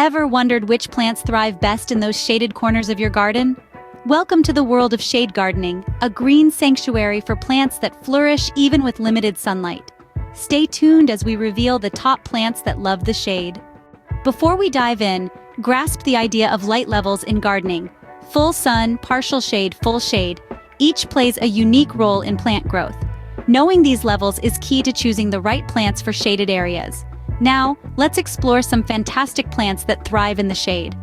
Ever wondered which plants thrive best in those shaded corners of your garden? Welcome to the world of shade gardening, a green sanctuary for plants that flourish even with limited sunlight. Stay tuned as we reveal the top plants that love the shade. Before we dive in, grasp the idea of light levels in gardening. Full sun, partial shade, full shade. Each plays a unique role in plant growth. Knowing these levels is key to choosing the right plants for shaded areas. Now, let's explore some fantastic plants that thrive in the shade.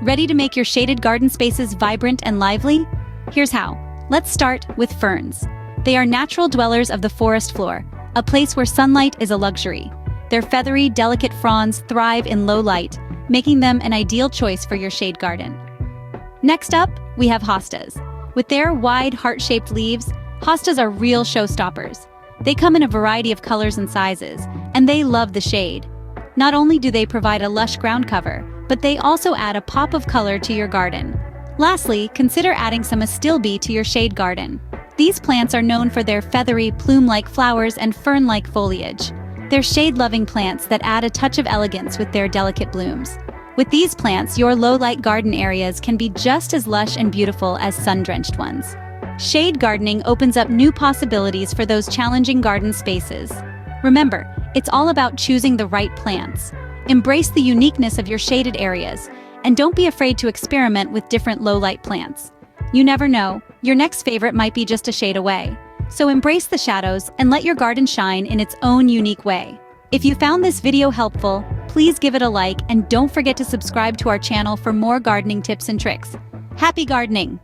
Ready to make your shaded garden spaces vibrant and lively? Here's how. Let's start with ferns. They are natural dwellers of the forest floor, a place where sunlight is a luxury. Their feathery, delicate fronds thrive in low light, making them an ideal choice for your shade garden. Next up, we have hostas. With their wide, heart-shaped leaves, hostas are real showstoppers. They come in a variety of colors and sizes, and they love the shade. Not only do they provide a lush ground cover, but they also add a pop of color to your garden. Lastly, consider adding some astilbe to your shade garden. These plants are known for their feathery, plume-like flowers and fern-like foliage. They're shade-loving plants that add a touch of elegance with their delicate blooms. With these plants, your low-light garden areas can be just as lush and beautiful as sun-drenched ones. Shade gardening opens up new possibilities for those challenging garden spaces. Remember, it's all about choosing the right plants. Embrace the uniqueness of your shaded areas, and don't be afraid to experiment with different low-light plants. You never know, your next favorite might be just a shade away. So embrace the shadows and let your garden shine in its own unique way. If you found this video helpful, please give it a like and don't forget to subscribe to our channel for more gardening tips and tricks. Happy gardening!